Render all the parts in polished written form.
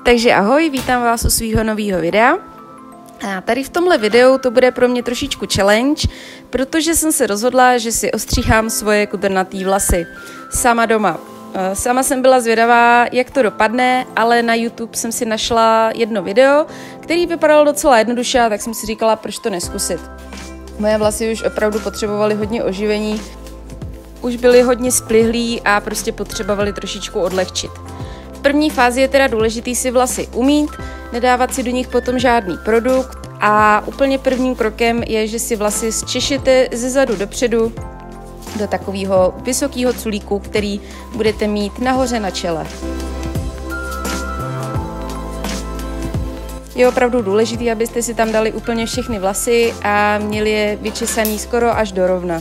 Takže ahoj, vítám vás u svého nového videa. A tady v tomhle videu to bude pro mě trošičku challenge, protože jsem se rozhodla, že si ostříhám svoje kudrnatý vlasy sama doma. Sama jsem byla zvědavá, jak to dopadne, ale na YouTube jsem si našla jedno video, který vypadalo docela jednoduše, tak jsem si říkala, proč to neskusit. Moje vlasy už opravdu potřebovaly hodně oživení, už byly hodně splihlí a prostě potřebovaly trošičku odlehčit. V první fázi je teda důležitý si vlasy umýt, nedávat si do nich potom žádný produkt a úplně prvním krokem je, že si vlasy zčešete ze zadu dopředu do takového vysokého culíku, který budete mít nahoře na čele. Je opravdu důležité, abyste si tam dali úplně všechny vlasy a měli je vyčesaný skoro až do rovna.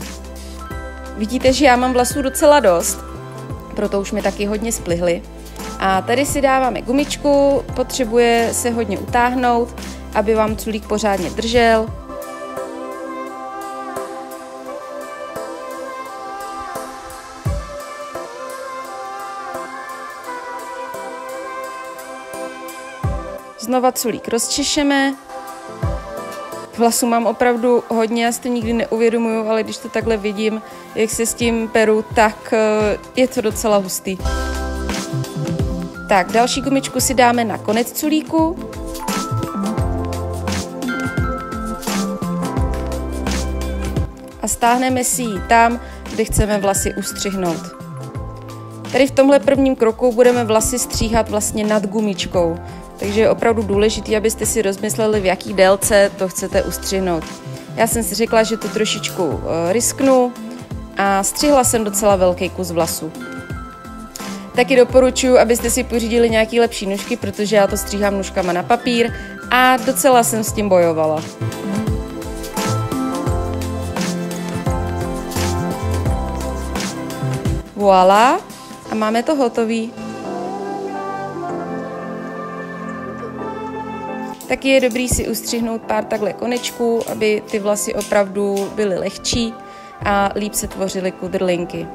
Vidíte, že já mám vlasů docela dost, proto už mi taky hodně splihly. A tady si dáváme gumičku, potřebuje se hodně utáhnout, aby vám culík pořádně držel. Znova culík rozčešeme. Vlasu mám opravdu hodně, já si to nikdy neuvědomuju, ale když to takhle vidím, jak se s tím peru, tak je to docela hustý. Tak, další gumičku si dáme na konec culíku. A stáhneme si ji tam, kde chceme vlasy ustřihnout. Tady v tomhle prvním kroku budeme vlasy stříhat vlastně nad gumičkou. Takže je opravdu důležité, abyste si rozmysleli, v jaký délce to chcete ustřihnout. Já jsem si řekla, že to trošičku risknu a střihla jsem docela velký kus vlasu. Taky doporučuji, abyste si pořídili nějaký lepší nůžky, protože já to stříhám nůžkama na papír a docela jsem s tím bojovala. Voilà, a máme to hotový. Taky je dobrý si ustřihnout pár takhle konečků, aby ty vlasy opravdu byly lehčí a líp se tvořily kudrlinky.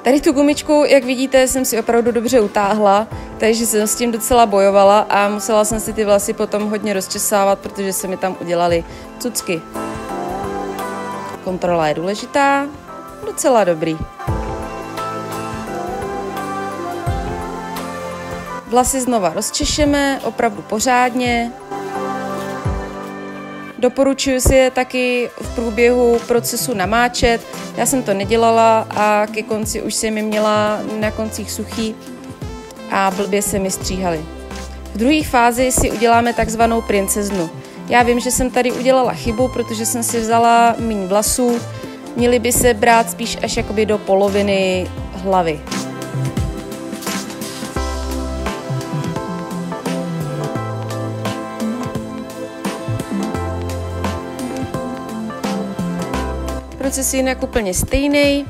Tady tu gumičku, jak vidíte, jsem si opravdu dobře utáhla, takže jsem s tím docela bojovala a musela jsem si ty vlasy potom hodně rozčesávat, protože se mi tam udělaly cucky. Kontrola je důležitá, docela dobrý. Vlasy znova rozčešeme, opravdu pořádně. Doporučuji si je taky v průběhu procesu namáčet. Já jsem to nedělala a ke konci už jsem je měla na koncích suchý a blbě se mi stříhaly. V druhé fázi si uděláme takzvanou princeznu. Já vím, že jsem tady udělala chybu, protože jsem si vzala míň vlasů. Měly by se brát spíš až jakoby do poloviny hlavy. Proces je jinak úplně stejný.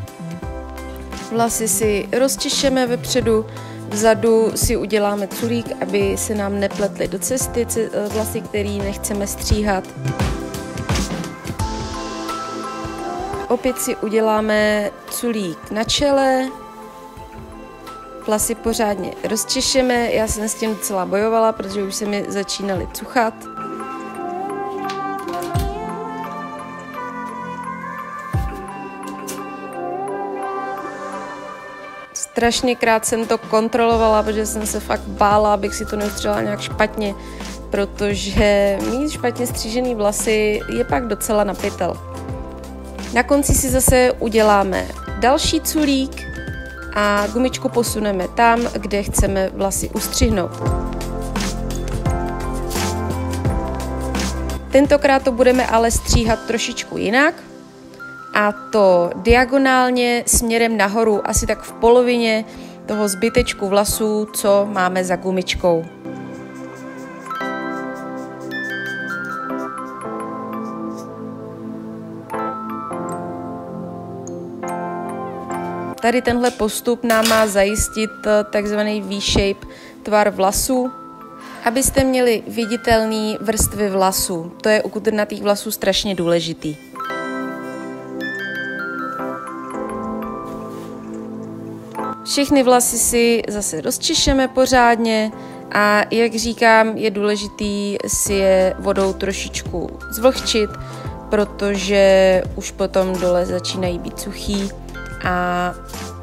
Vlasy si rozčešeme vepředu, vzadu si uděláme culík, aby se nám nepletly do cesty vlasy, který nechceme stříhat. Opět si uděláme culík na čele, vlasy pořádně rozčešeme, já jsem s tím docela bojovala, protože už se mi začínaly cuchat. Strašně krát jsem to kontrolovala, protože jsem se fakt bála, abych si to neustřihla nějak špatně, protože mít špatně střížený vlasy je pak docela na pytel. Na konci si zase uděláme další culík a gumičku posuneme tam, kde chceme vlasy ustřihnout. Tentokrát to budeme ale stříhat trošičku jinak. A to diagonálně směrem nahoru, asi tak v polovině toho zbytečku vlasů, co máme za gumičkou. Tady tenhle postup nám má zajistit takzvaný V-shape tvar vlasů, abyste měli viditelné vrstvy vlasů. To je u kudrnatých vlasů strašně důležitý. Všechny vlasy si zase rozčešeme pořádně a jak říkám, je důležitý si je vodou trošičku zvlhčit, protože už potom dole začínají být suchý a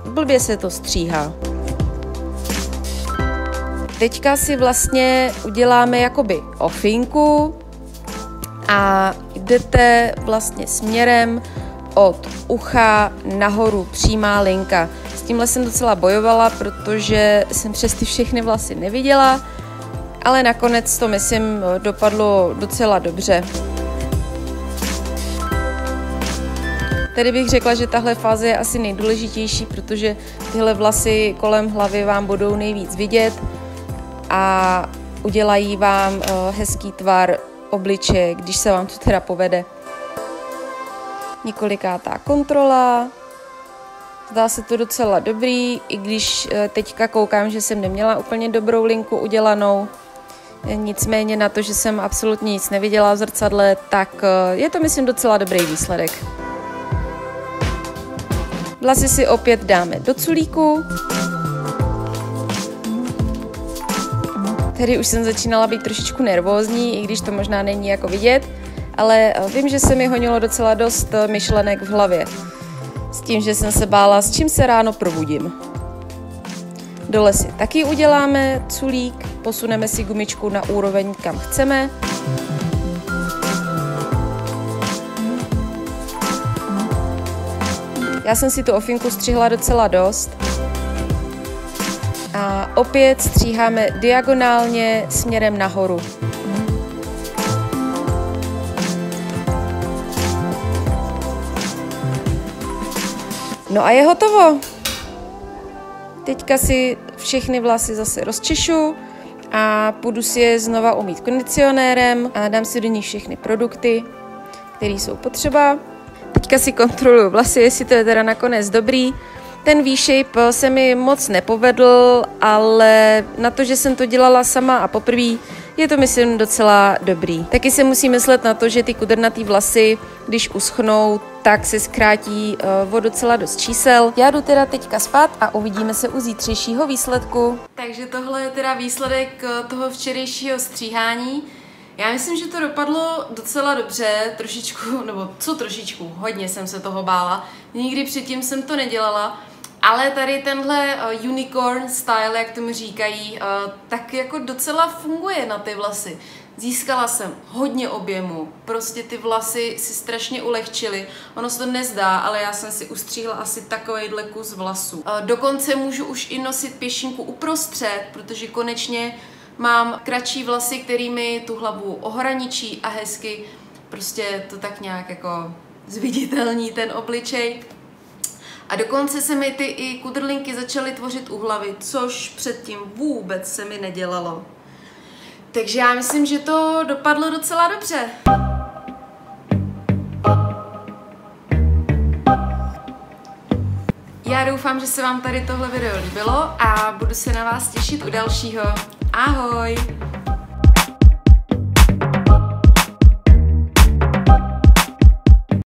blbě se to stříhá. Teďka si vlastně uděláme jakoby ofinku a jdete vlastně směrem od ucha nahoru, přímá linka. S tímhle jsem docela bojovala, protože jsem přes ty všechny vlasy neviděla, ale nakonec to, myslím, dopadlo docela dobře. Tady bych řekla, že tahle fáze je asi nejdůležitější, protože tyhle vlasy kolem hlavy vám budou nejvíc vidět a udělají vám hezký tvar obličeje, když se vám to teda povede. Několikátá kontrola. Zdá se to docela dobrý, i když teďka koukám, že jsem neměla úplně dobrou linku udělanou. Nicméně na to, že jsem absolutně nic neviděla v zrcadle, tak je to, myslím, docela dobrý výsledek. Vlasy si opět dáme do culíku. Tady už jsem začínala být trošičku nervózní, i když to možná není jako vidět, ale vím, že se mi honilo docela dost myšlenek v hlavě. S tím, že jsem se bála, s čím se ráno probudím. Dole si taky uděláme culík, posuneme si gumičku na úroveň, kam chceme. Já jsem si tu ofinku střihla docela dost. A opět stříháme diagonálně směrem nahoru. No a je hotovo. Teďka si všechny vlasy zase rozčešu a půjdu si je znova umýt kondicionérem a dám si do nich všechny produkty, které jsou potřeba. Teďka si kontroluju vlasy, jestli to je teda nakonec dobrý. Ten V-shape se mi moc nepovedl, ale na to, že jsem to dělala sama a poprvé, je to, myslím, docela dobrý. Taky se musí myslet na to, že ty kudrnatý vlasy, když uschnou, tak se zkrátí o docela dost čísel. Já jdu teda teďka spát a uvidíme se u zítřejšího výsledku. Takže tohle je teda výsledek toho včerejšího stříhání. Já myslím, že to dopadlo docela dobře, trošičku, nebo co trošičku, hodně jsem se toho bála. Nikdy předtím jsem to nedělala, ale tady tenhle unicorn style, jak tomu říkají, tak jako docela funguje na ty vlasy. Získala jsem hodně objemu, prostě ty vlasy si strašně ulehčily. Ono se to nezdá, ale já jsem si ustříhla asi takovejhle kus vlasů. Dokonce můžu už i nosit pěšinku uprostřed, protože konečně mám kratší vlasy, kterými tu hlavu ohraničí a hezky prostě to tak nějak jako zviditelní ten obličej. A dokonce se mi ty i kudrlinky začaly tvořit u hlavy, což předtím vůbec se mi nedělalo. Takže já myslím, že to dopadlo docela dobře. Já doufám, že se vám tady tohle video líbilo a budu se na vás těšit u dalšího. Ahoj!